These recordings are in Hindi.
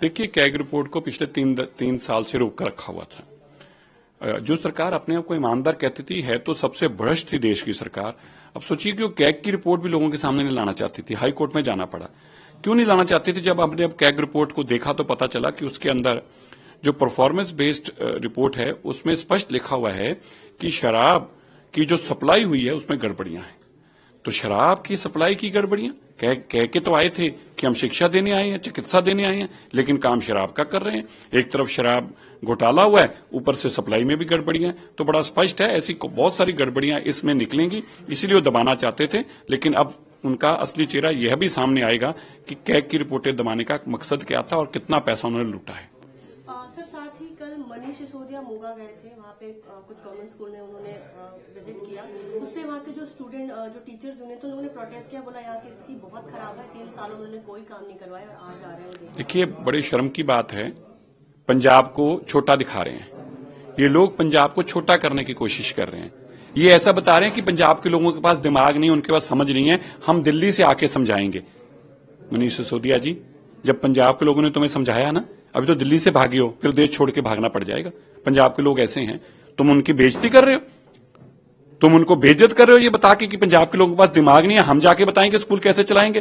देखिए, कैग रिपोर्ट को पिछले तीन साल से रोक कर रखा हुआ था। जो सरकार अपने आप को ईमानदार कहती थी है तो सबसे भ्रष्ट थी देश की सरकार। अब सोचिए कि वो कैग की रिपोर्ट भी लोगों के सामने नहीं लाना चाहती थी, हाई कोर्ट में जाना पड़ा। क्यों नहीं लाना चाहती थी? जब आपने अब कैग रिपोर्ट को देखा तो पता चला कि उसके अंदर जो परफॉर्मेंस बेस्ड रिपोर्ट है उसमें स्पष्ट लिखा हुआ है कि शराब की जो सप्लाई हुई है उसमें गड़बड़ियां हैं। तो शराब की सप्लाई की गड़बड़ियां कह के तो आए थे कि हम शिक्षा देने आए हैं, चिकित्सा देने आए हैं, लेकिन काम शराब का कर रहे हैं। एक तरफ शराब घोटाला हुआ है, ऊपर से सप्लाई में भी गड़बड़ियां। तो बड़ा स्पष्ट है, ऐसी बहुत सारी गड़बड़ियां इसमें निकलेंगी, इसीलिए वो दबाना चाहते थे। लेकिन अब उनका असली चेहरा यह भी सामने आएगा कि कैग की रिपोर्टें दबाने का मकसद क्या था और कितना पैसा उन्होंने लूटा है। सर, साथ ही कल मनीष सिसोदिया मोगा गए थे, वहाँ पे कुछ गवर्नमेंट स्कूल में उन्होंने विजिट किया। उस पे वहाँ के जो स्टूडेंट जो टीचर्स यूनियन, तो उन्होंने प्रोटेस्ट किया, बोला यहाँ की स्थिति बहुत खराब है, 3 साल उन्होंने कोई काम नहीं करवाया और आज आ रहे हैं। देखिए, बड़ी शर्म की बात है, पंजाब को छोटा दिखा रहे हैं ये लोग, पंजाब को छोटा करने की कोशिश कर रहे हैं। ये ऐसा बता रहे हैं कि पंजाब के लोगों के पास दिमाग नहीं, उनके पास समझ नहीं है, हम दिल्ली से आके समझाएंगे। मनीष सिसोदिया जी, जब पंजाब के लोगों ने तुम्हें समझाया ना, अभी तो दिल्ली से भागे हो, फिर देश छोड़ के भागना पड़ जाएगा। पंजाब के लोग ऐसे हैं, तुम उनकी बेइज्जती कर रहे हो, तुम उनको बेइज्जत कर रहे हो ये बता के कि पंजाब के लोगों के पास दिमाग नहीं है, हम जाके बताएंगे स्कूल कैसे चलाएंगे।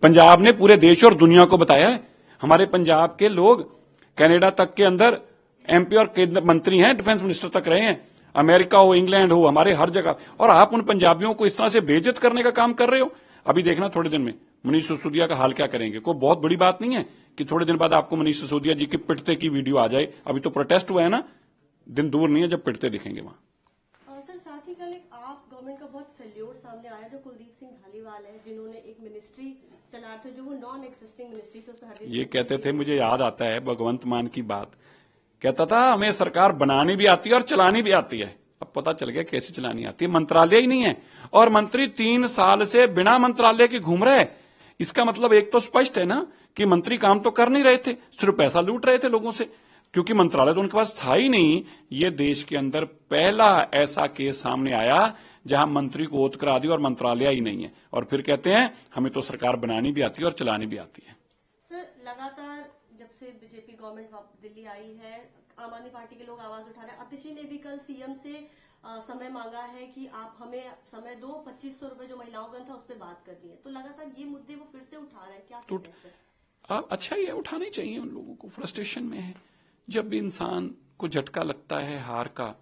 पंजाब ने पूरे देश और दुनिया को बताया है। हमारे पंजाब के लोग कनाडा तक के अंदर एमपी और केंद्र मंत्री हैं, डिफेंस मिनिस्टर तक रहे हैं, अमेरिका हो, इंग्लैंड हो, हमारे हर जगह। और आप उन पंजाबियों को इस तरह से बेइज्जत करने का काम कर रहे हो। अभी देखना थोड़े दिन में मनीष सिसोदिया का हाल क्या करेंगे। कोई बहुत बड़ी बात नहीं है कि थोड़े दिन बाद आपको मनीष सिसोदिया जी की पिटते की वीडियो आ जाए। अभी तो प्रोटेस्ट हुआ है ना, दिन दूर नहीं है जब पिटते दिखेंगे वहां। सर, साथ ही कल एक आप गवर्नमेंट का बहुत फेल्योर सामने आया, जो कुलदीप सिंह धालीवाल है, जिन्होंने एक मिनिस्ट्री चला थे जो वो नॉन एक्सिस्टिंग मिनिस्ट्री थी, उस पर ये कहते थे, मुझे याद आता है भगवंत मान की बात, कहता था हमें सरकार बनानी भी आती है और चलानी भी आती है। अब पता चल गया कैसे चलानी आती है, मंत्रालय ही नहीं है और मंत्री 3 साल से बिना मंत्रालय के घूम रहे। इसका मतलब एक तो स्पष्ट है ना कि मंत्री काम तो कर नहीं रहे थे, सिर्फ पैसा लूट रहे थे लोगों से, क्योंकि मंत्रालय तो उनके पास था ही नहीं। ये देश के अंदर पहला ऐसा केस सामने आया जहां मंत्री को ओत करा दी और मंत्रालय ही नहीं है, और फिर कहते हैं हमें तो सरकार बनानी भी आती है और चलानी भी आती है। सर, लगातार जब से बीजेपी गवर्नमेंट दिल्ली आई है, आम आदमी पार्टी के लोग आवाज उठा रहे हैं। अतिशी ने भी कल सीएम से समय मांगा है कि आप हमें समय दो, 2500 रुपए जो महिलाओं का था उस पर बात करनी है। तो लगातार ये मुद्दे वो फिर से उठा रहे हैं, क्या कहते हैं? अच्छा ही है, उठाना ही चाहिए। उन लोगों को फ्रस्ट्रेशन में है, जब भी इंसान को झटका लगता है हार का,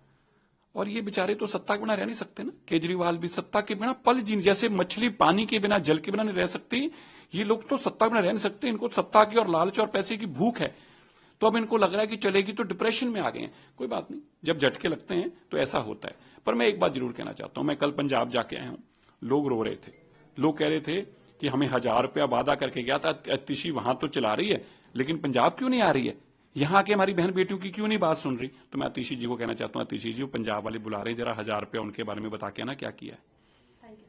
और ये बेचारे तो सत्ता के बिना रह नहीं सकते ना। केजरीवाल भी सत्ता के बिना पल जी, जैसे मछली पानी के बिना, जल के बिना नहीं रह सकती, ये लोग तो सत्ता के बिना रह नहीं सकते। इनको सत्ता की और लालच और पैसे की भूख है। तो अब इनको लग रहा है कि चलेगी, तो डिप्रेशन में आ गए हैं। कोई बात नहीं, जब झटके लगते हैं तो ऐसा होता है। पर मैं एक बात जरूर कहना चाहता हूं, मैं कल पंजाब जाके आया हूं, लोग रो रहे थे। लोग कह रहे थे कि हमें 1000 रुपया वादा करके गया था, अतिशी वहां तो चला रही है, लेकिन पंजाब क्यों नहीं आ रही है, यहां के हमारी बहन बेटियों की क्यों नहीं बात सुन रही। तो मैं अतिशी जी को कहना चाहता हूं, अतिशी जी वो पंजाब वाले बुला रहे हैं, जरा 1000 रुपया उनके बारे में बता के ना क्या किया है। Thank you.